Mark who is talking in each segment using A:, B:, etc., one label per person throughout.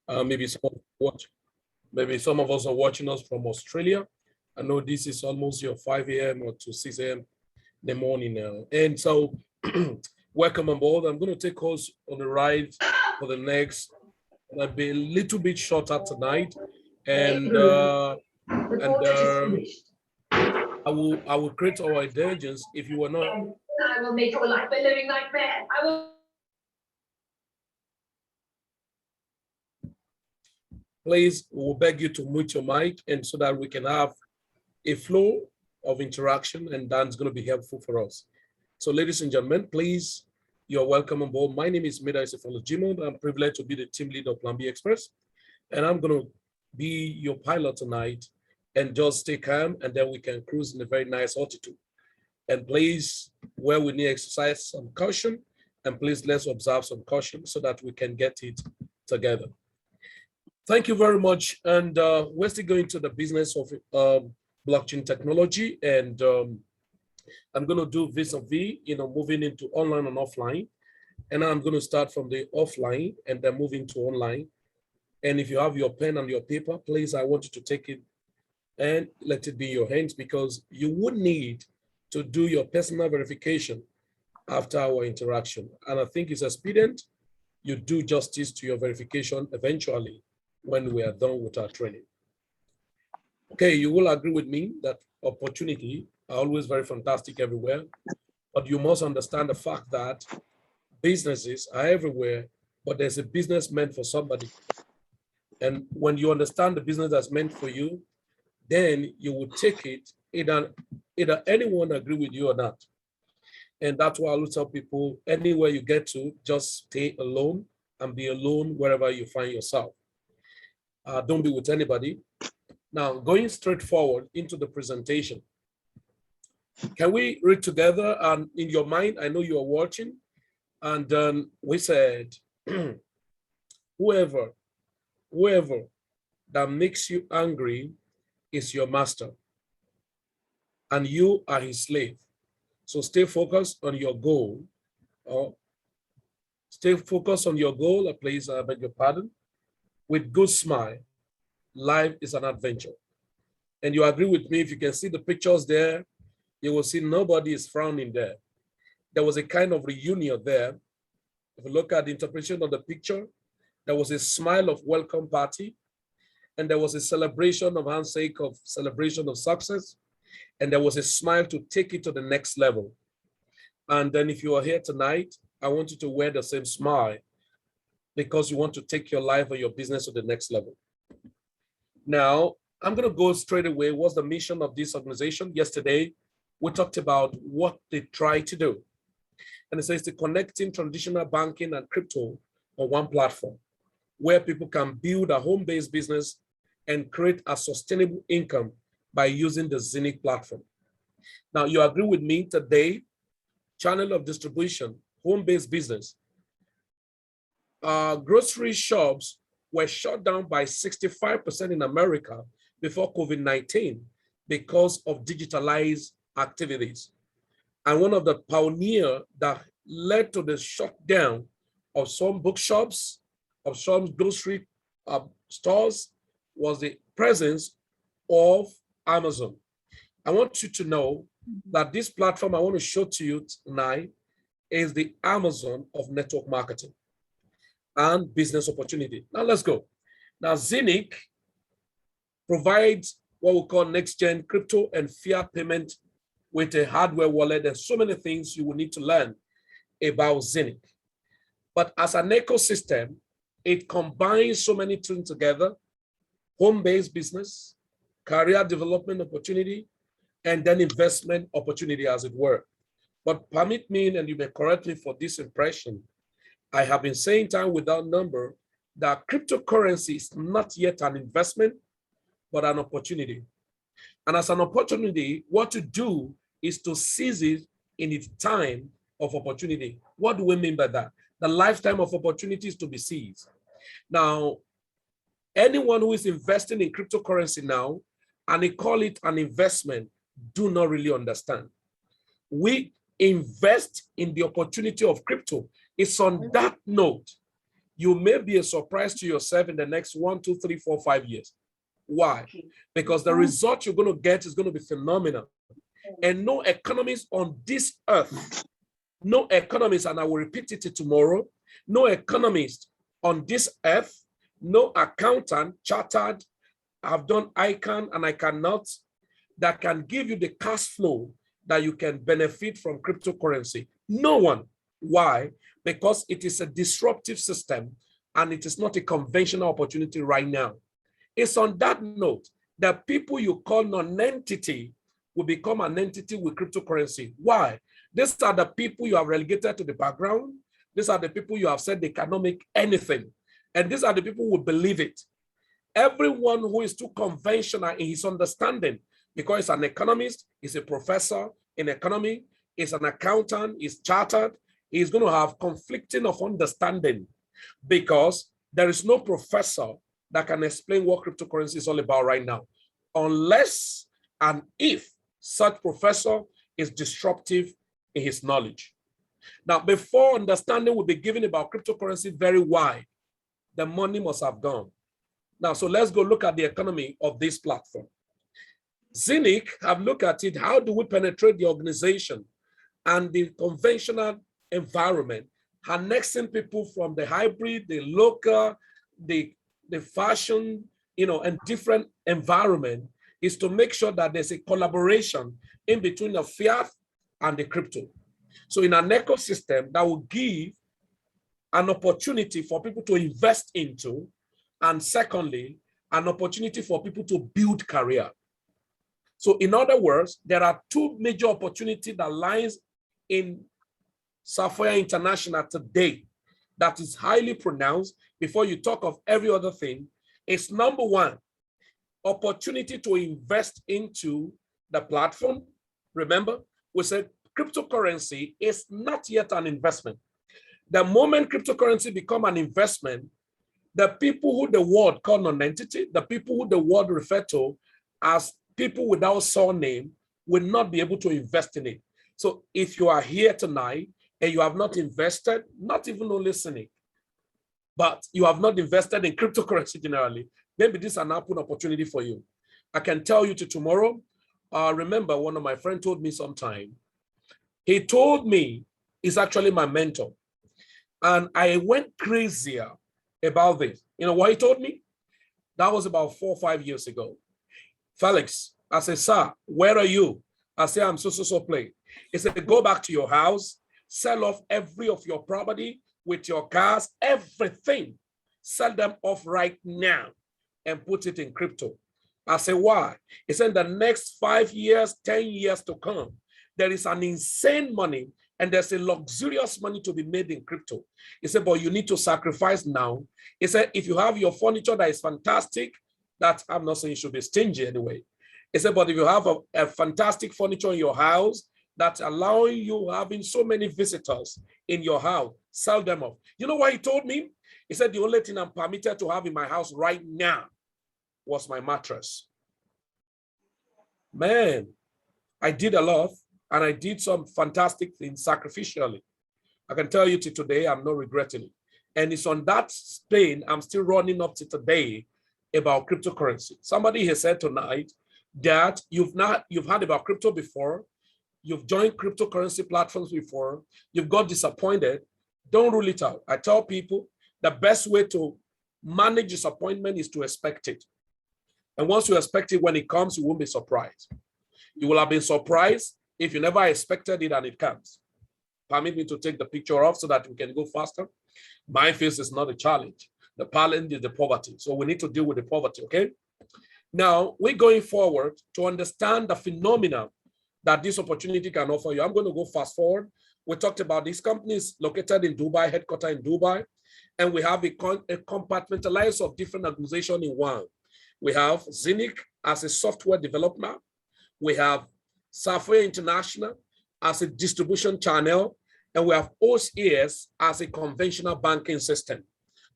A: Maybe some of us are watching us from Australia. I know this is almost your 5 a.m. or to 6 a.m. in the morning now. And so welcome on board. I'm going to take us on a ride for the next, it'll be a little bit shorter tonight. And I will create our intelligence if you were not.
B: I will make your life a living nightmare. I will.
A: Please, we will beg you to mute your mic and so that we can have a flow of interaction, and that's going to be helpful for us. So ladies and gentlemen, please, you're welcome on board. My name is Medayse Felix Jimoh. I'm privileged to be the team leader of Plan B Express, and I'm going to be your pilot tonight, and just stay calm, and then we can cruise in a very nice altitude. And please, where we need exercise some caution, and please let's observe some caution so that we can get it together. Thank you very much. And we're still going to the business of blockchain technology, and I'm going to do vis-a-vis, moving into online and offline. And I'm going to start from the offline and then move into online. And if you have your pen and your paper, please, I want you to take it and let it be in your hands, because you would need to do your personal verification after our interaction. And I think it's expedient you do justice to your verification eventually when we are done with our training. Okay, you will agree with me that opportunity are always very fantastic everywhere, but you must understand the fact that businesses are everywhere, but there's a business meant for somebody. And when you understand the business that's meant for you, then you will take it, either anyone agree with you or not. And that's why I will tell people, anywhere you get to, just stay alone and be alone wherever you find yourself. Don't be with anybody. Now, going straight forward into the presentation. Can we read together? And in your mind, I know you are watching. And we said, whoever that makes you angry is your master, and you are his slave. So stay focused on your goal. Stay focused on your goal, please, I beg your pardon. With good smile, life is an adventure. And you agree with me, if you can see the pictures there, you will see nobody is frowning there. There was a kind of reunion there. If you look at the interpretation of the picture, there was a smile of welcome party, and there was a celebration of handshake, of celebration of success, and there was a smile to take it to the next level. And then if you are here tonight, I want you to wear the same smile, because you want to take your life or your business to the next level. Now, I'm going to go straight away. What's the mission of this organization? Yesterday, we talked about what they try to do. And it says the connecting traditional banking and crypto on one platform, where people can build a home-based business and create a sustainable income by using the Zeniq platform. Now, you agree with me today, channel of distribution, home-based business. Grocery shops were shut down by 65% in America before COVID-19 because of digitalized activities. And one of the pioneers that led to the shutdown of some bookshops, of some grocery stores, was the presence of Amazon. I want you to know that this platform I want to show to you tonight is the Amazon of network marketing and business opportunity. Now let's go. Now Zeniq provides what we call next-gen crypto and fiat payment with a hardware wallet. There's so many things you will need to learn about Zeniq. But as an ecosystem, it combines so many things together: home-based business, career development opportunity, and then investment opportunity, as it were. But permit me, and you may correct me for this impression, I have been saying time without number that cryptocurrency is not yet an investment, but an opportunity. And as an opportunity, what to do is to seize it in its time of opportunity. What do we mean by that? The lifetime of opportunities to be seized. Now, anyone who is investing in cryptocurrency now, and they call it an investment, do not really understand. We invest in the opportunity of crypto. It's on that note you may be a surprise to yourself in the next 1, 2, 3, 4, 5 years. Why? Because the result you're going to get is going to be phenomenal. And no economist on this earth, no economist, and I will repeat it tomorrow, no economist on this earth, no accountant, chartered, I've done I can and I cannot, that can give you the cash flow that you can benefit from cryptocurrency. No one. Why? Because it is a disruptive system and it is not a conventional opportunity right now. It's on that note that people you call non-entity will become an entity with cryptocurrency. Why? These are the people you have relegated to the background. These are the people you have said they cannot make anything. And these are the people who will believe it. Everyone who is too conventional in his understanding, because he's an economist, he's a professor in economy, he's an accountant, he's chartered, he's going to have conflicting of understanding because there is no professor that can explain what cryptocurrency is all about right now, unless and if such professor is disruptive in his knowledge. Now, before understanding will be given about cryptocurrency very wide, the money must have gone. Now, so let's go look at the economy of this platform. Zeniq have looked at it. How do we penetrate the organization and the conventional environment, annexing people from the hybrid, the local, the fashion, and different environment, is to make sure that there's a collaboration in between the fiat and the crypto. So in an ecosystem that will give an opportunity for people to invest into, and secondly, an opportunity for people to build career. So in other words, there are two major opportunities that lies in Sapphire International today that is highly pronounced before you talk of every other thing. It's number one, opportunity to invest into the platform. Remember, we said cryptocurrency is not yet an investment. The moment cryptocurrency become an investment, the people who the world call non-entity, the people who the world refer to as people without surname, will not be able to invest in it. So if you are here tonight and you have not invested, not even only Zeniq, but you have not invested in cryptocurrency generally, maybe this is an open opportunity for you. I can tell you to tomorrow. Remember, one of my friends told me sometime, he told me, he's actually my mentor, and I went crazier about this. You know what he told me? That was about 4 or 5 years ago. Felix, I said, sir, where are you? I said, I'm so place. He said, go back to your house, sell off every of your property with your cars, everything. Sell them off right now and put it in crypto. I said, why? He said, the next 5 years, 10 years to come, there is an insane money and there's a luxurious money to be made in crypto. He said, but you need to sacrifice now. He said, if you have your furniture that is fantastic, that I'm not saying you should be stingy anyway. He said, but if you have a fantastic furniture in your house that's allowing you having so many visitors in your house, sell them off. You know what he told me? He said, the only thing I'm permitted to have in my house right now was my mattress. Man, I did a lot and I did some fantastic things sacrificially. I can tell you to today, I'm not regretting it. And it's on that pain I'm still running up to today about cryptocurrency. Somebody has said tonight that you've heard about crypto before, you've joined cryptocurrency platforms before, you've got disappointed. Don't rule it out. I tell people the best way to manage disappointment is to expect it. And once you expect it, when it comes, you won't be surprised. You will have been surprised if you never expected it and it comes. Permit me to take the picture off so that we can go faster. My face is not a challenge. The challenge is the poverty. So we need to deal with the poverty, okay? Now, we're going forward to understand the phenomena that this opportunity can offer you. I'm going to go fast forward. We talked about these companies located in Dubai, headquartered in Dubai, and we have a compartmentalized of different organizations in one. We have Zeniq as a software developer. We have Sapphire International as a distribution channel, and we have OCS as a conventional banking system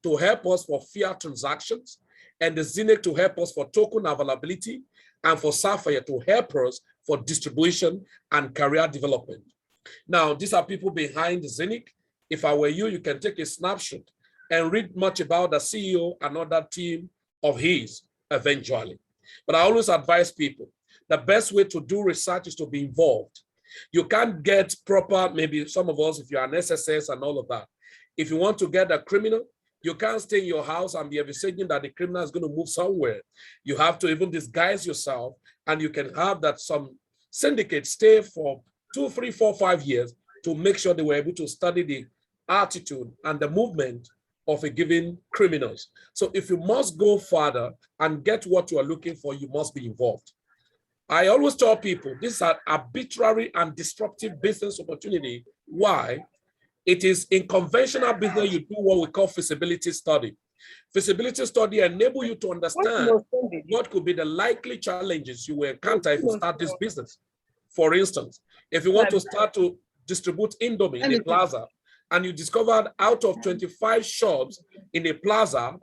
A: to help us for fiat transactions, and the Zeniq to help us for token availability, and for Sapphire to help us for distribution and career development. Now, these are people behind Zeniq. If I were you, you can take a snapshot and read much about the CEO and other team of his eventually. But I always advise people, the best way to do research is to be involved. You can't get proper, maybe some of us, if you're an SSS and all of that, if you want to get a criminal, you can't stay in your house and be envisaging that the criminal is going to move somewhere. You have to even disguise yourself, and you can have that some syndicates stay for 2, 3, 4, 5 years to make sure they were able to study the attitude and the movement of a given criminals. So if you must go further and get what you are looking for, you must be involved. I always tell people this is an arbitrary and disruptive business opportunity. Why? It is in conventional business, you do what we call feasibility study. Feasibility study enables you to understand what could be the likely challenges you will encounter if you start this business. For instance, if you want to start to distribute Indomie in a plaza, and you discovered out of 25 shops in a plaza,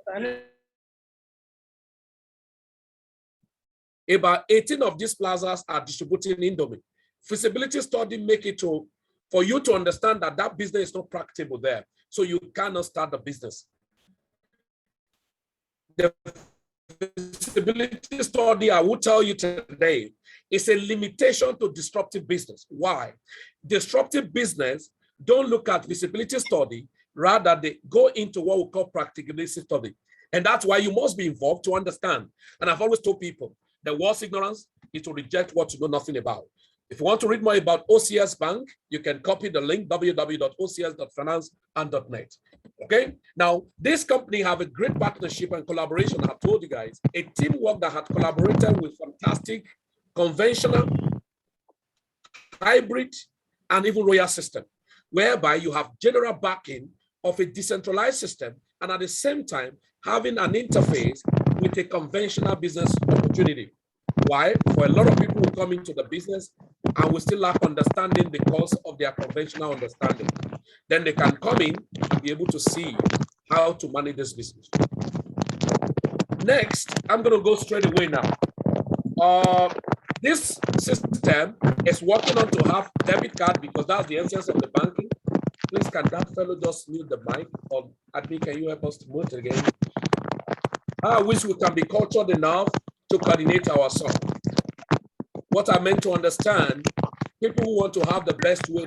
A: about 18 of these plazas are distributing Indomie. Feasibility study make it for you to understand that that business is not practicable there, so you cannot start the business. The feasibility study I will tell you today is a limitation to disruptive business. Why? Disruptive business don't look at feasibility study, rather they go into what we call practicability study. And that's why you must be involved to understand. And I've always told people, the worst ignorance is to reject what you know nothing about. If you want to read more about OCS Bank, you can copy the link, www.ocs.finance.net. Okay? Now, this company have a great partnership and collaboration. I've told you guys, a teamwork that had collaborated with fantastic, conventional, hybrid, and even royal system, whereby you have general backing of a decentralized system and at the same time having an interface with a conventional business opportunity. Why? For a lot of people who come into the business and will still lack understanding because of their conventional understanding. Then they can come in and be able to see how to manage this business. Next, I'm going to go straight away now. This system is working on to have debit card because that's the essence of the banking. Please, can that fellow just mute the mic? Or admin, can you help us to mute it again? I wish we can be cultured enough to coordinate ourselves. What I meant to understand, people who want to have the best way.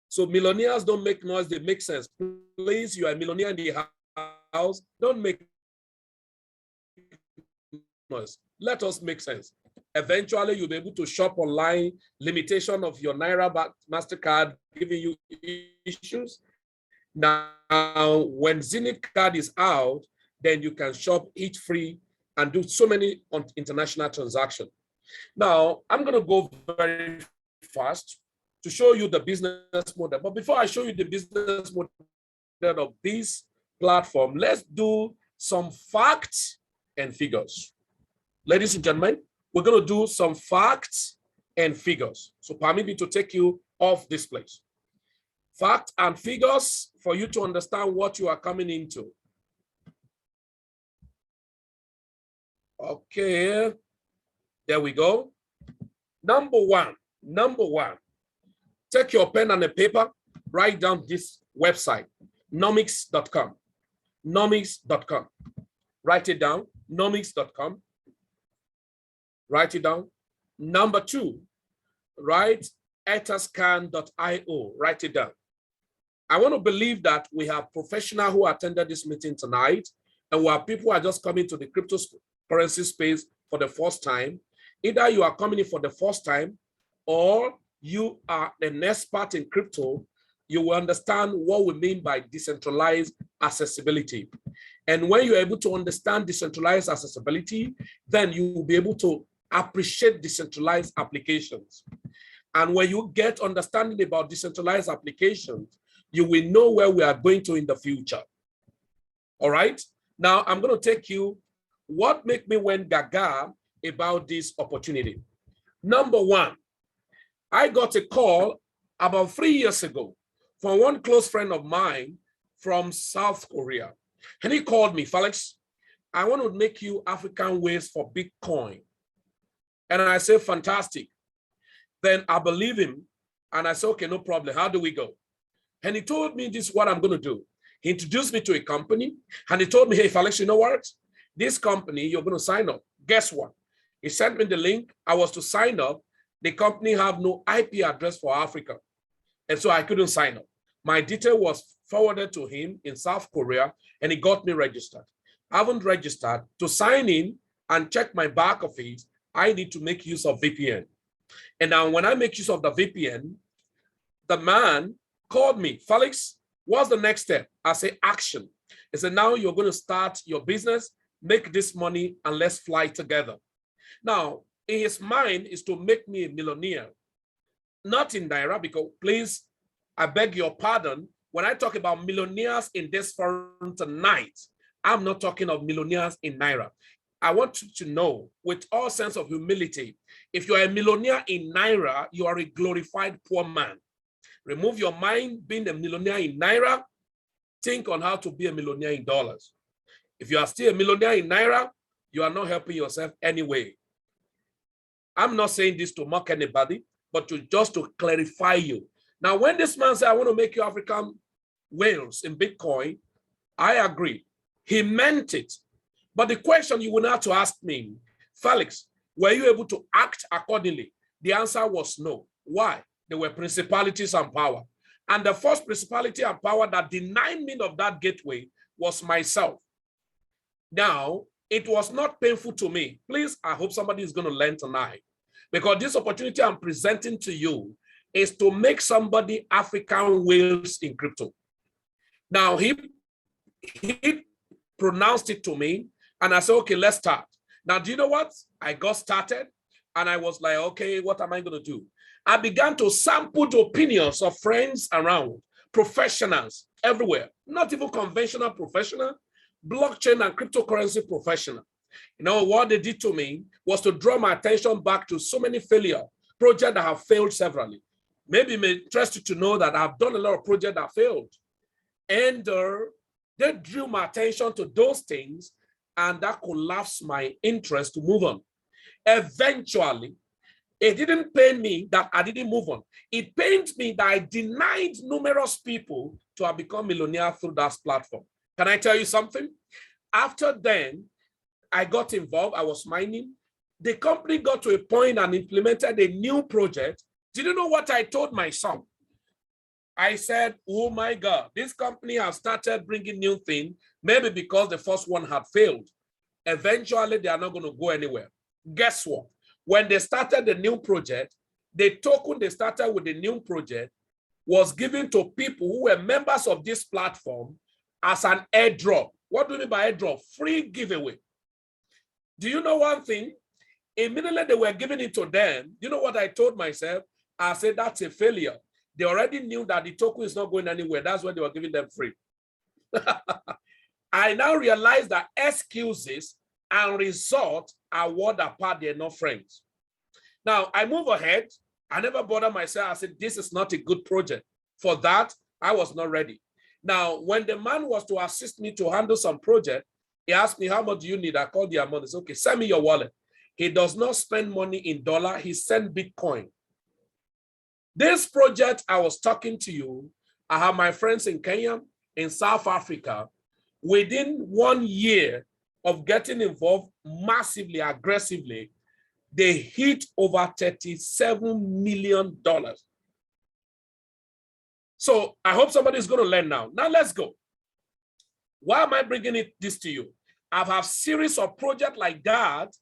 A: So millionaires don't make noise, they make sense. Please, you are a millionaire in the house, don't make noise. Let us make sense. Eventually, you'll be able to shop online, limitation of your Naira MasterCard giving you issues. Now, when Zeniq card is out, then you can shop each free and do so many international transactions. Now, I'm going to go very fast to show you the business model. But before I show you the business model of this platform, let's do some facts and figures. Ladies and gentlemen, we're going to do some facts and figures. So permit me to take you off this place. Facts and figures for you to understand what you are coming into. Okay, there we go. Number one. Take your pen and a paper, write down this website, nomics.com. Nomics.com. Write it down, nomics.com. Write it down. Number two, write etascan.io. Write it down. I want to believe that we have professionals who attended this meeting tonight, and we have people who are just coming to the cryptocurrency space for the first time. Either you are coming in for the first time, or you are an expert in crypto. You will understand what we mean by decentralized accessibility. And when you're able to understand decentralized accessibility, then you will be able to appreciate decentralized applications. And when you get understanding about decentralized applications, you will know where we are going to in the future. All right. Now I'm going to take you what made me went gaga about this opportunity. Number one, I got a call about 3 years ago from one close friend of mine from South Korea. And he called me, Felix, I want to make you African ways for Bitcoin. And I said, fantastic. Then I believe him. And I said, okay, no problem. How do we go? And he told me this is what I'm going to do. He introduced me to a company and he told me, hey, Felix, you know what? This company, you're going to sign up. Guess what? He sent me the link. I was to sign up. The company have no IP address for Africa. And so I couldn't sign up. My detail was forwarded to him in South Korea and he got me registered. I haven't registered. To sign in and check my back office, I need to make use of VPN. And now when I make use of the VPN, the man called me, Felix, what's the next step? I say, action. He said, now you're going to start your business, make this money, and let's fly together. Now, in his mind is to make me a millionaire, not in Naira, because please, I beg your pardon, when I talk about millionaires in this forum tonight, I'm not talking of millionaires in Naira. I want you to know with all sense of humility, if you're a millionaire in Naira, you are a glorified poor man. Remove your mind being a millionaire in Naira, think on how to be a millionaire in dollars. If you are still a millionaire in Naira, you are not helping yourself anyway. I'm not saying this to mock anybody, but just to clarify you. Now, when this man said, I want to make you African whales in Bitcoin, I agree. He meant it. But the question you will have to ask me, Felix, were you able to act accordingly? The answer was no. Why? There were principalities and power. And the first principality and power that denied me of that gateway was myself. Now, it was not painful to me. Please, I hope somebody is going to learn tonight. Because this opportunity I'm presenting to you is to make somebody African whales in crypto. Now, he pronounced it to me, and I said, okay, let's start. Now, do you know what? I got started, and I was like, okay, what am I going to do? I began to sample the opinions of friends around, professionals everywhere, not even conventional professional, blockchain and cryptocurrency professional. You know, what they did to me was to draw my attention back to so many failure projects that have failed severally. Maybe it may interest you to know that I've done a lot of projects that failed. And they drew my attention to those things, and that collapsed my interest to move on. Eventually, it didn't pain me that I didn't move on. It pained me that I denied numerous people to have become millionaire through that platform. Can I tell you something? After then, I got involved. I was mining. The company got to a point and implemented a new project. Did you know what I told my son? I said, oh my God, this company has started bringing new things, maybe because the first one had failed. Eventually, they are not going to go anywhere. Guess what? When they started the new project, the token they started with the new project was given to people who were members of this platform as an airdrop. What do you mean by airdrop? Free giveaway. Do you know one thing? Immediately they were giving it to them. You know what I told myself? I said, that's a failure. They already knew that the token is not going anywhere. That's why they were giving them free. I now realize that excuses and results are what apart, they're not friends. Now, I move ahead. I never bother myself. I said, this is not a good project. For that, I was not ready. Now, when the man was to assist me to handle some project, he asked me, how much do you need? I called the amount. He said, okay, send me your wallet. He does not spend money in dollar. He sent Bitcoin. This project I was talking to you, I have my friends in Kenya, in South Africa. Within 1 year of getting involved massively, aggressively, they hit over $37 million. So I hope somebody is going to learn now. Now let's go. Why am I bringing this to you? I've had a series of projects like that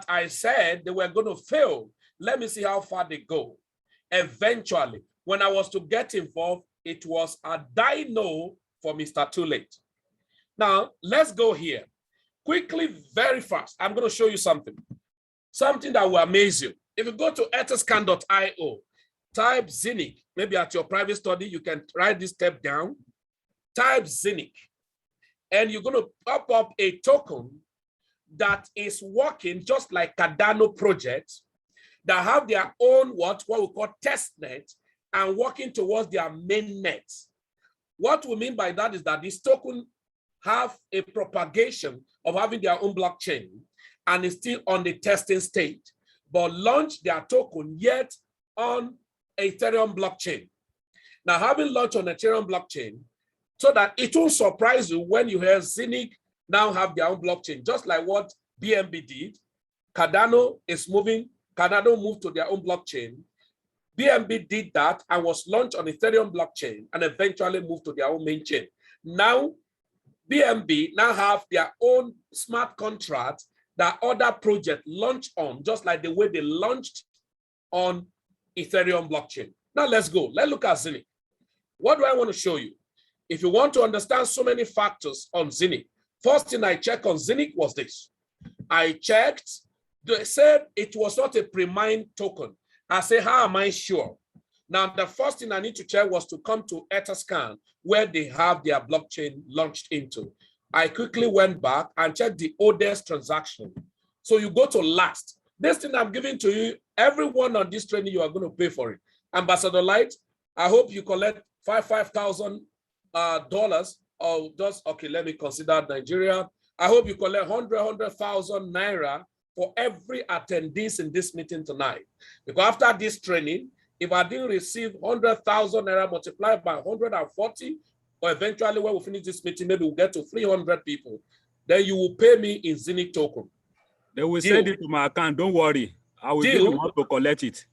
A: I said they were going to fail. Let me see how far they go. Eventually, when I was to get involved, it was a die no for Mr. Too Late. Now, let's go here. Quickly, very fast, I'm going to show you something. Something that will amaze you. If you go to etherscan.io, type Zeniq, maybe at your private study, you can write this step down. Type Zeniq, and you're going to pop up a token that is working just like Cardano projects that have their own what we call testnet, and working towards their main net. What we mean by that is that this token have a propagation of having their own blockchain and is still on the testing state, but launch their token yet on Ethereum blockchain. Now, having launched on Ethereum blockchain, so that it will surprise you when you hear Zeniq now have their own blockchain, just like what BNB did. Cardano is moving, Cardano moved to their own blockchain. BNB did that and was launched on Ethereum blockchain and eventually moved to their own main chain. Now, BNB now have their own smart contract that other projects launch on, just like the way they launched on Ethereum blockchain. Now let's go. Let's look at Zeniq. What do I want to show you? If you want to understand so many factors on Zeniq, first thing I checked on Zeniq was this. I checked, they said it was not a pre-mined token. I say, how am I sure? Now, the first thing I need to check was to come to Etherscan, where they have their blockchain launched into. I quickly went back and checked the oldest transaction. So you go to last. This thing I'm giving to you, everyone on this training, you are going to pay for it. Ambassador Light, I hope you collect $5,000 or just, okay, let me consider Nigeria. I hope you collect 100,000 Naira for every attendees in this meeting tonight. Because after this training, if I didn't receive 100,000 Naira multiplied by 140, or eventually when we finish this meeting, maybe we'll get to 300 people, then you will pay me in Zeniq token.
C: They will send it to my account, don't worry. I will be the one to collect it.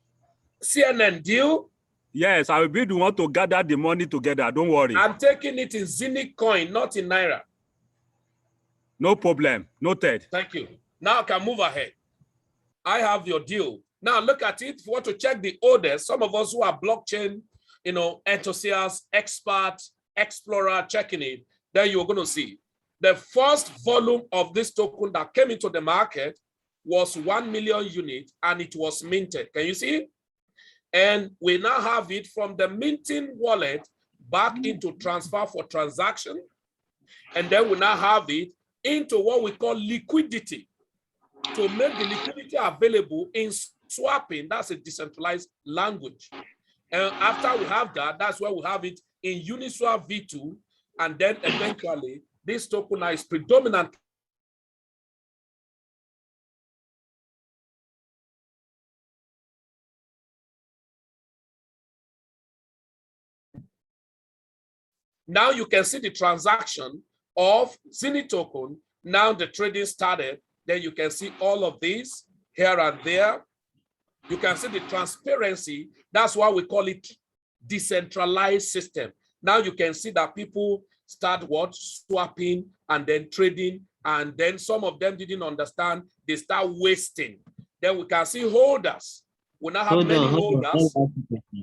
A: CNN, deal?
C: Yes, I will be the one to gather the money together, don't worry.
A: I'm taking it in Zeniq coin, not in Naira.
C: No problem, noted.
A: Thank you. Now I can move ahead. I have your deal. Now look at it. If you want to check the orders, some of us who are blockchain, enthusiasts, experts, explorer, checking it, then you're going to see. The first volume of this token that came into the market was 1 million units and it was minted. Can you see? And we now have it from the minting wallet back into transfer for transaction. And then we now have it into what we call liquidity to make the liquidity available in swapping. That's a decentralized language. And after we have that, that's where we have it in Uniswap V2. And then eventually this token is predominant. Now you can see the transaction of Zeniq token. Now the trading started. Then you can see all of these here and there. You can see the transparency. That's why we call it decentralized system. Now you can see that people start swapping and then trading. And then some of them didn't understand. They start wasting. Then we can see holders. We now have many holders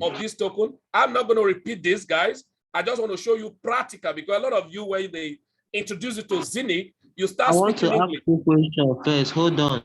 A: of this token. I'm not going to repeat this, guys. I just want to show you practical because a lot of you, when they introduce it to Zeniq, you start
D: I want to ask you a question first. Hold on.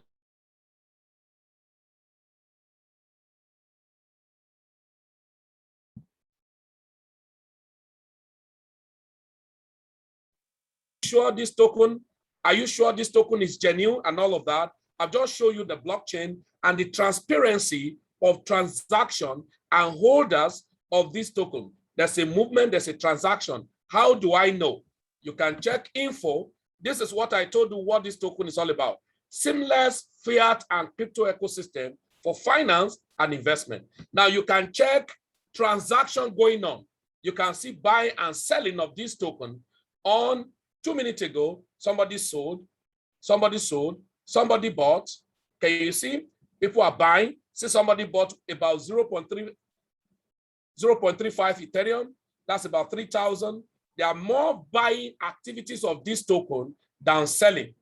A: Sure this token? Are you sure this token is genuine and all of that? I've just shown you the blockchain and the transparency of transaction and holders of this token. There's a movement, there's a transaction. How do I know? You can check info. This is what I told you what this token is all about. Seamless fiat and crypto ecosystem for finance and investment. Now you can check transaction going on. You can see buying and selling of this token on 2 minutes ago. Somebody sold, somebody bought. Can you see? People are buying. See, somebody bought about 0.35 Ethereum. That's about 3,000. There are more buying activities of this token than selling.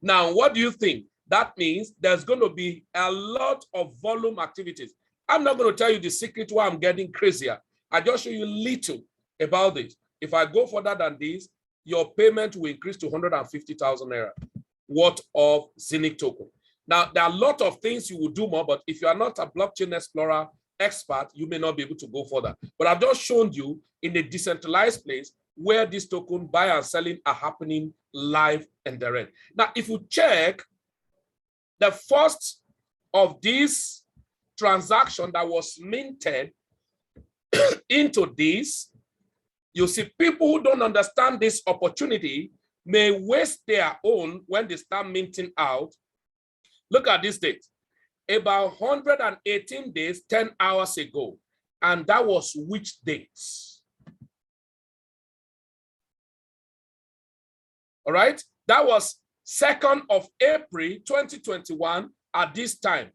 A: Now, what do you think? That means there's going to be a lot of volume activities. I'm not going to tell you the secret why I'm getting crazier. I just show you little about this. If I go further than this, your payment will increase to 150,000 Naira worth of Zeniq token. Now, there are a lot of things you will do more, but if you are not a blockchain explorer expert, you may not be able to go further. But I've just shown you in a decentralized place where this token buy and selling are happening live and direct. Now, if you check the first of these transaction that was minted into this, you see people who don't understand this opportunity may waste their own when they start minting out. Look at this date, about 118 days, 10 hours ago. And that was which dates? All right, that was 2nd of April, 2021 at this time.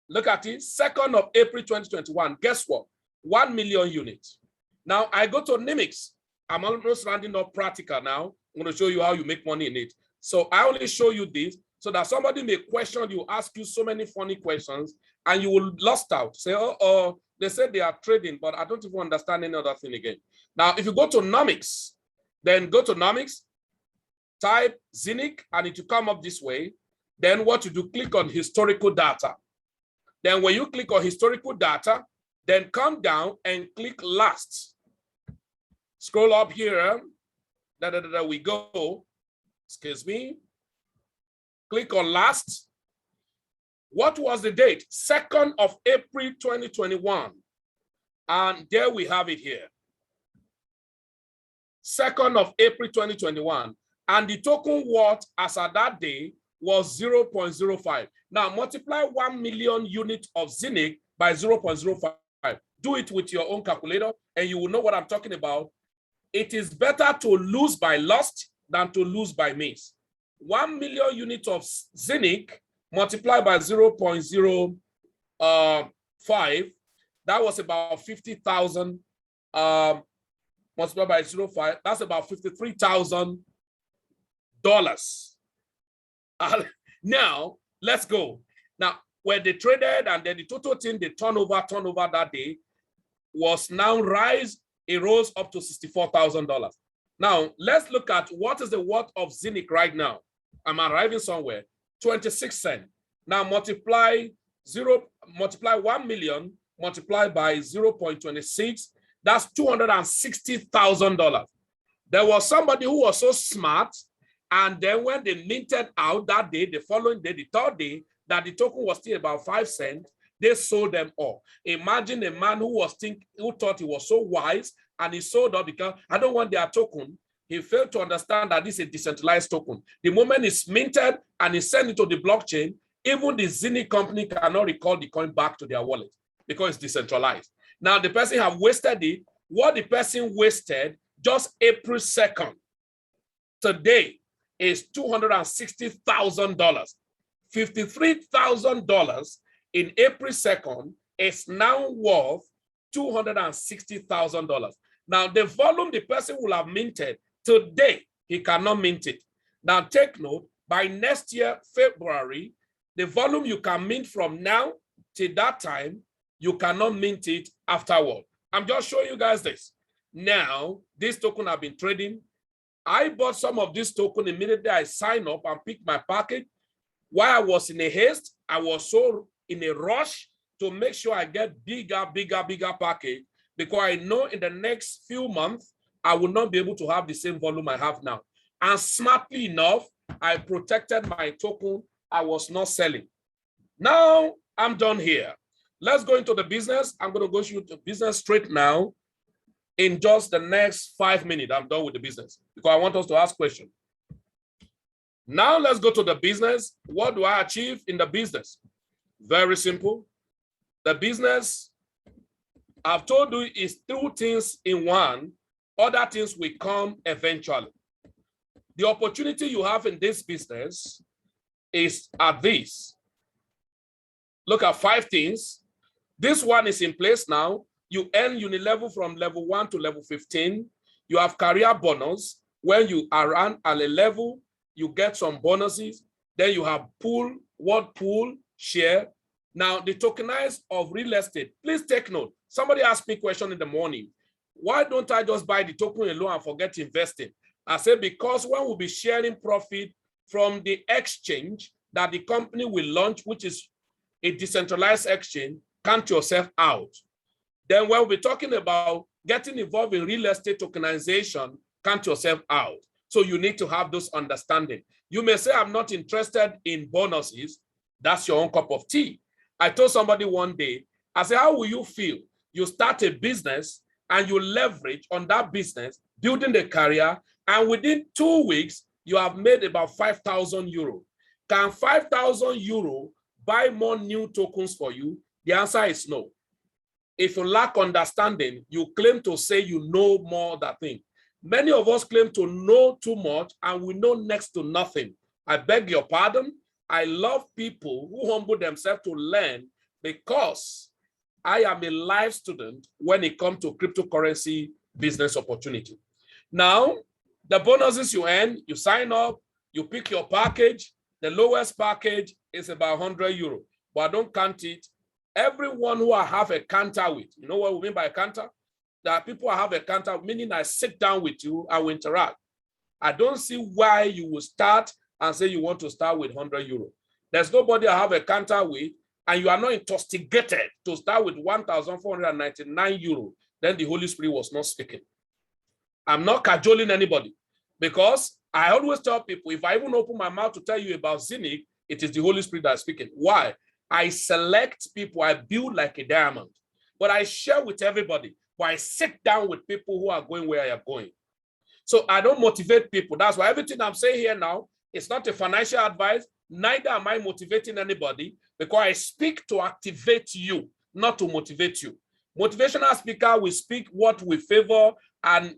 A: Look at it, 2nd of April, 2021. Guess what? 1 million units. Now I go to Zeniq. I'm almost rounding up practical now. I'm going to show you how you make money in it. So I only show you this so that somebody may question you, ask you so many funny questions, and you will lost out. Say, oh, they said they are trading, but I don't even understand any other thing again. Now, if you go to Zeniq, then go to Zeniq, type Zeniq, and it will come up this way. Then what you do, click on historical data. Then when you click on historical data, then come down and click last. Scroll up here. We go. Excuse me. Click on last. What was the date? 2nd of April, 2021. And there we have it here. 2nd of April, 2021. And the token worth as at that day was 0.05. Now multiply 1 million units of Zeniq by 0.05. Do it with your own calculator and you will know what I'm talking about. It is better to lose by lost than to lose by miss. 1 million units of Zeniq multiplied by 0.05, that was about 50,000 multiplied by 0.5, that's about $53,000. Now, let's go. Now, when they traded and then the total thing, the turnover that day was now it rose up to $64,000. Now, let's look at what is the worth of Zeniq right now. I'm arriving somewhere, 26 cents. Now multiply 1 million multiplied by 0.26, that's $260,000. There was somebody who was so smart, and then when they minted out that day, the following day, the third day, that the token was still about 5 cents, they sold them all. Imagine a man who thought he was so wise, and he sold up because I don't want their token. He failed to understand that this is a decentralized token. The moment it's minted and it's sent into the blockchain, even the Zeniq company cannot recall the coin back to their wallet because it's decentralized. Now the person have wasted it. What the person wasted just April 2nd today is $260,000. $53,000 in April 2nd is now worth $260,000. Now the volume the person will have minted today, he cannot mint it. Now take note, by next year, February, the volume you can mint from now till that time, you cannot mint it afterward. I'm just showing you guys this. Now, this token I've been trading. I bought some of this token immediately I signed up and picked my package. While I was in a haste, I was so in a rush to make sure I get bigger package, because I know in the next few months, I will not be able to have the same volume I have now. And smartly enough, I protected my token. I was not selling. Now I'm done here. Let's go into the business. I'm going to go through the business straight now. In just the next 5 minutes, I'm done with the business because I want us to ask questions. Now let's go to the business. What do I achieve in the business? Very simple. The business, I've told you, is 2 things in one. Other things will come eventually. The opportunity you have in this business is at this. Look at 5 things. This one is in place now. You earn unilevel from level 1 to level 15. You have career bonus. When you are at a level, you get some bonuses. Then you have pool, world pool, share. Now, the tokenized of real estate, please take note. Somebody asked me a question in the morning. Why don't I just buy the token alone and forget investing? I said, because one will be sharing profit from the exchange that the company will launch, which is a decentralized exchange. Count yourself out. Then when we're talking about getting involved in real estate tokenization, count yourself out. So you need to have those understanding. You may say, I'm not interested in bonuses. That's your own cup of tea. I told somebody one day, I said, how will you feel? You start a business and you leverage on that business, building the career, and within 2 weeks, you have made about 5,000 euro. Can 5,000 euro buy more new tokens for you? The answer is no. If you lack understanding, you claim to say you know more than thing. Many of us claim to know too much and we know next to nothing. I beg your pardon. I love people who humble themselves to learn because I am a live student when it comes to cryptocurrency business opportunity. Now, the bonuses you earn, you sign up, you pick your package. The lowest package is about 100 euro, but I don't count it. Everyone who I have a counter with, you know what we mean by a counter? There are people I have a counter, meaning I sit down with you, I will interact. I don't see why you will start and say you want to start with 100 euro. There's nobody I have a counter with, and you are not intoxicated to start with 1,499 euro. Then the Holy Spirit was not speaking. I'm not cajoling anybody because I always tell people, if I even open my mouth to tell you about Zeniq, it is the Holy Spirit that is speaking. Why? I select people, I build like a diamond, but I share with everybody, but I sit down with people who are going where I am going. So I don't motivate people. That's why everything I'm saying here now, it's not a financial advice, neither am I motivating anybody, because I speak to activate you, not to motivate you. Motivational speaker will speak what we favor and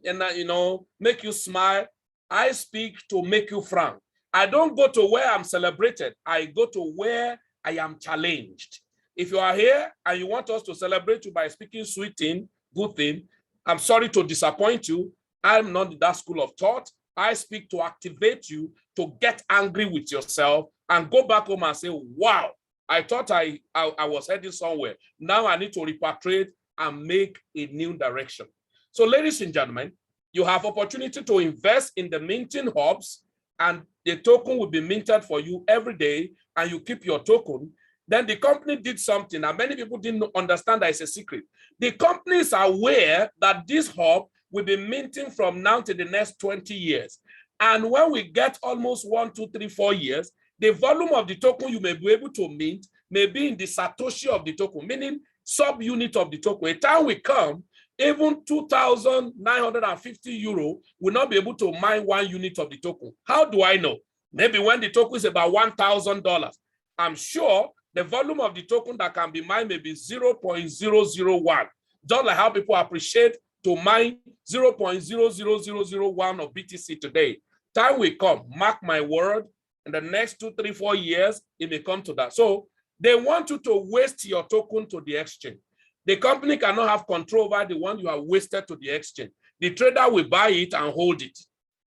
A: make you smile. I speak to make you frown. I don't go to where I'm celebrated. I go to where I am challenged. If you are here and you want us to celebrate you by speaking sweet thing, good thing, I'm sorry to disappoint you. I'm not in that school of thought. I speak to activate you to get angry with yourself and go back home and say, wow, I thought I was heading somewhere. Now I need to repatriate and make a new direction. So ladies and gentlemen, you have opportunity to invest in the minting hubs, and the token will be minted for you every day, and you keep your token. Then the company did something, and many people didn't understand that it's a secret. The company is aware that this hub will be minting from now to the next 20 years. And when we get almost 1, 2, 3, 4 years, the volume of the token you may be able to mint may be in the Satoshi of the token, meaning sub-unit of the token. A time will come, even 2,950 euro will not be able to mine 1 unit of the token. How do I know? Maybe when the token is about $1,000. I'm sure the volume of the token that can be mined may be 0.0001. Just like how people appreciate to mine 0.00001 of BTC today. Time will come, mark my word, in the next 2, 3, 4 years, it may come to that. So they want you to waste your token to the exchange. The company cannot have control over the one you have wasted to the exchange. The trader will buy it and hold it.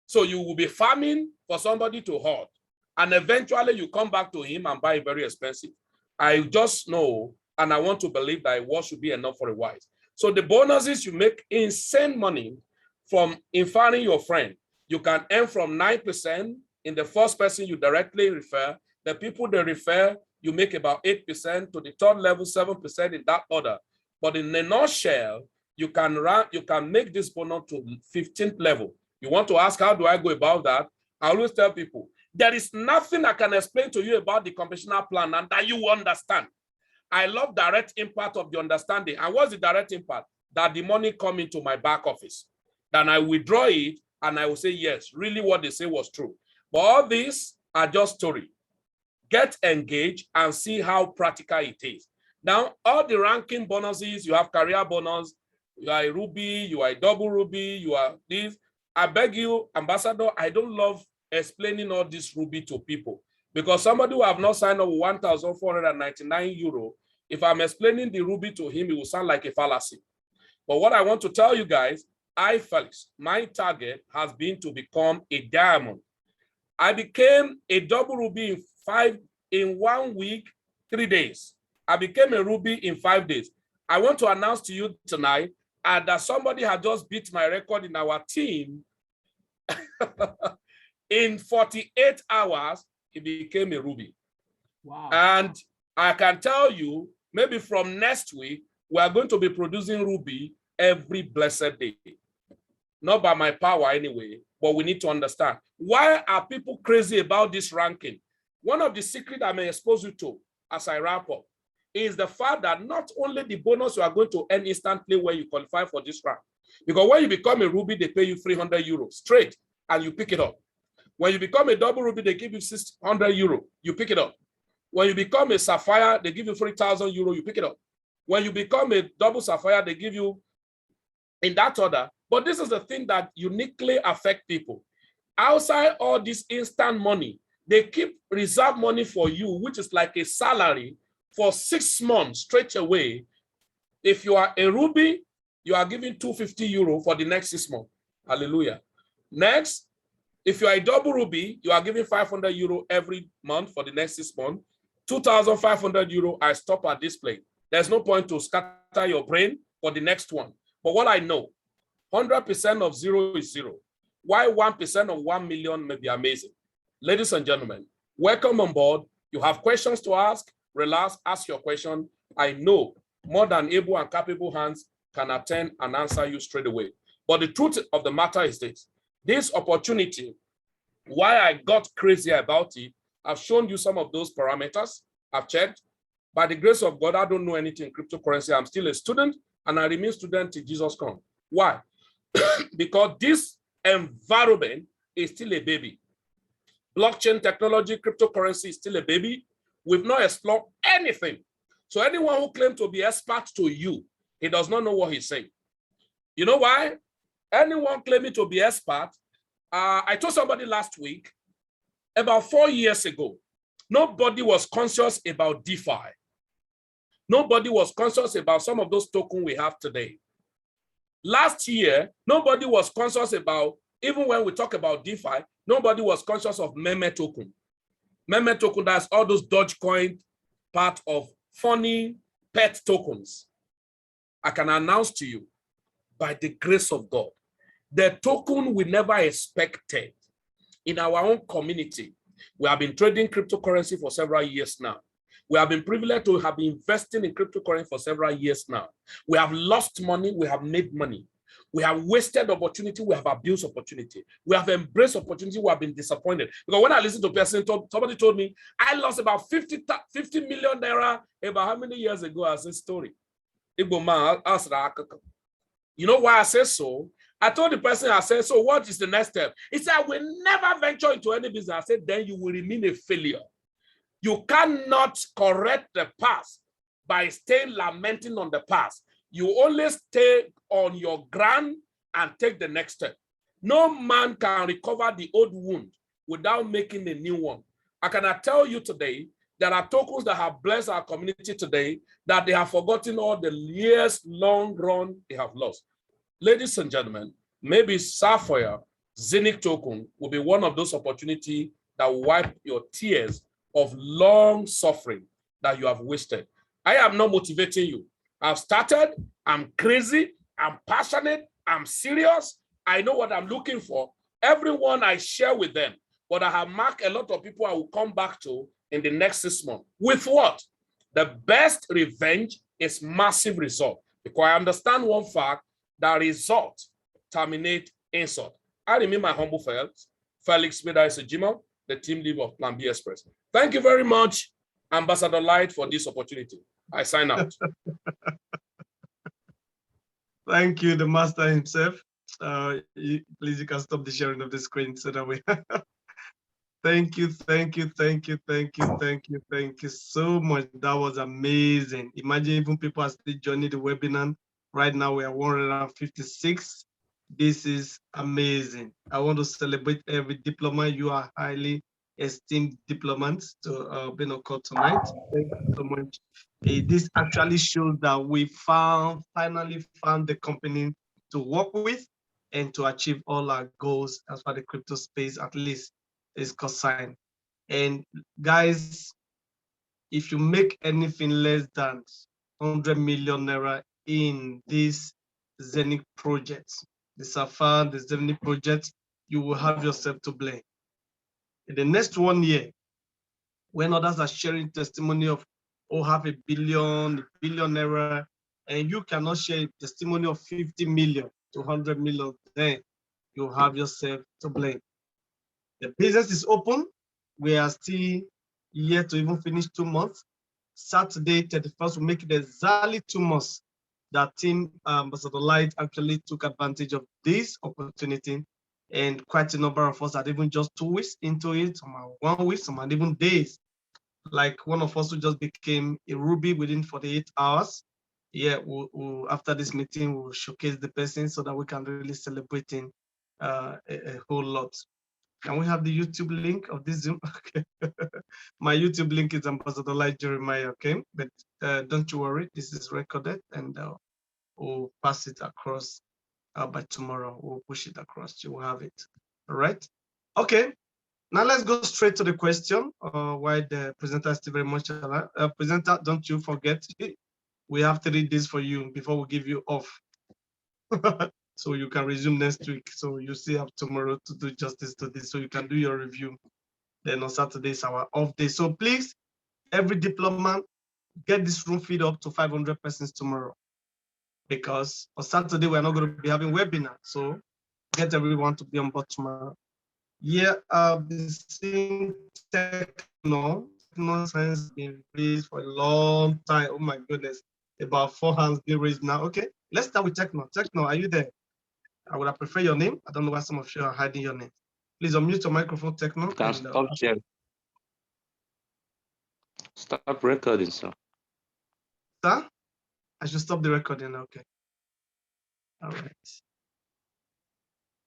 A: So you will be farming for somebody to hold. And eventually you come back to him and buy it very expensive. I just know, and I want to believe that what should be enough for a wise. So the bonuses, you make insane money from infiring your friend. You can earn from 9% in the first person you directly refer. The people they refer, you make about 8%, to the third level, 7% in that order. But in a nutshell, you can make this bonus to 15th level. You want to ask, how do I go about that? I always tell people, there is nothing I can explain to you about the computational plan and that you understand. I love direct impact of the understanding. And what's the direct impact? That the money come into my back office. Then I withdraw it and I will say, yes, really what they say was true. But all these are just story. Get engaged and see how practical it is. Now, all the ranking bonuses, you have career bonus, you are a Ruby, you are a double Ruby, you are this. I beg you, Ambassador, I don't love explaining all this Ruby to people because somebody who have not signed up with 1,499 euro, if I'm explaining the Ruby to him, it will sound like a fallacy. But what I want to tell you guys, Felix, my target has been to become a diamond. I became a double Ruby in 1 week, 3 days. I became a Ruby in 5 days. I want to announce to you tonight that somebody had just beat my record in our team. In 48 hours, he became a Ruby.
C: Wow.
A: And I can tell you, maybe from next week, we are going to be producing Ruby every blessed day. Not by my power anyway, but we need to understand. Why are people crazy about this ranking? One of the secrets I may expose you to as I wrap up is the fact that not only the bonus you are going to earn instantly when you qualify for this rank, Because when you become a ruby, they pay you 300 euros straight and you pick it up. When you become a double ruby, they give you 600 euro, you pick it up. When you become a sapphire, they give you 3,000 euro, you pick it up. When you become a double sapphire, they give you in that order. But this is the thing that uniquely affect people. Outside all this instant money, they keep reserve money for you, which is like a salary for 6 months straight away. If you are a ruby, you are given 250 euro for the next 6 months. Hallelujah. Next, if you are a double ruby, you are given 500 euro every month for the next 6 months. 2,500 euro, I stop at this place. There's no point to scatter your brain for the next one. But what I know, 100% of 0 is 0. Why 1% of 1 million may be amazing. Ladies and gentlemen, welcome on board. You have questions to ask, relax, ask your question. I know more than able and capable hands can attend and answer you straight away. But the truth of the matter is this opportunity, why I got crazy about it, I've shown you some of those parameters. I've checked. By the grace of God, I don't know anything in cryptocurrency. I'm still a student and I remain student till Jesus comes. Why? Because this environment is still a baby. Blockchain technology, cryptocurrency is still a baby. We've not explored anything. So anyone who claims to be expert to you, he does not know what he's saying. You know why? Anyone claiming to be expert, I told somebody last week, about 4 years ago, nobody was conscious about DeFi. Nobody was conscious about some of those tokens we have today. Last year, nobody was conscious about, even when we talk about DeFi, nobody was conscious of meme token. Meme token, that's all those Dogecoin part of funny pet tokens. I can announce to you, by the grace of God, the token we never expected in our own community. We have been trading cryptocurrency for several years now. We have been privileged to have been investing in cryptocurrency for several years now. We have lost money, we have made money. We have wasted opportunity, we have abused opportunity. We have embraced opportunity, we have been disappointed. Because when I listen to a person, somebody told me, I lost about 50 million naira about how many years ago as a story. You know why I say so? I told the person, I said, so what is the next step? He said, I will never venture into any business. I said, then you will remain a failure. You cannot correct the past by staying lamenting on the past. You only stay on your ground and take the next step. No man can recover the old wound without making a new one. I cannot tell you today, there are tokens that have blessed our community today that they have forgotten all the years long run they have lost. Ladies and gentlemen, maybe Sapphire Zeniq token will be one of those opportunities that will wipe your tears of long suffering that you have wasted. I am not motivating you. I've started, I'm crazy, I'm passionate, I'm serious. I know what I'm looking for. Everyone I share with them, but I have marked a lot of people I will come back to in the next 6 months. With what? The best revenge is massive result. Because I understand one fact, that result terminate insult. I remain my humble Felix Medayse Jimoh, the team leader of Plan B Express. Thank you very much, Ambassador Light, for this opportunity. I sign out.
E: Thank you, the master himself. Please, you can stop the sharing of the screen so that we. Thank you so much. That was amazing. Imagine even people are still joining the webinar. Right now, we are 156. This is amazing. I want to celebrate every diplomat. You are highly esteemed diplomats to being on call tonight. Thank you so much. This actually shows that we finally found the company to work with and to achieve all our goals as far as the crypto space, at least, is concerned. And guys, if you make anything less than 100 million naira in this Zeniq project, the Sapphire, the Zeniq project, you will have yourself to blame. In the next 1 year, when others are sharing testimony of, oh, $500 billion naira, and you cannot share a testimony of 50 million to 100 million, then you have yourself to blame. The business is open. We are still yet to even finish 2 months. Saturday, 31st, will make it exactly 2 months that team Ambassador Light actually took advantage of this opportunity, and quite a number of us had even just 2 weeks into it, some are 1 week, some are even days. Like one of us who just became a Ruby within 48 hours. Yeah, after this meeting, we'll showcase the person so that we can really celebrate a whole lot. Can we have the YouTube link of this Zoom? Okay. My YouTube link is Ambassador Light Jeremiah, okay? But don't you worry, this is recorded and we'll pass it across by tomorrow. We'll push it across, you will have it, all right? Okay, now let's go straight to the question. Why the presenter is still very much alive. Presenter, don't you forget, we have 3 days for you before we give you off. So you can resume next week. So you still have tomorrow to do justice to this, so you can do your review. Then on Saturday is our off day. So please, every diplomat, get this room filled up to 500 persons tomorrow, because on Saturday we're not going to be having webinar. So get everyone to be on board tomorrow. Yeah, I've been seeing Techno has been raised for a long time. Oh my goodness, about 4 hands being raised now. Okay, let's start with Techno. Techno, are you there? I would have preferred your name. I don't know why some of you are hiding your name. Please unmute your microphone, Techno.
F: Can stop sharing. Stop recording, sir.
E: Sir, I should stop the recording. Okay. All right.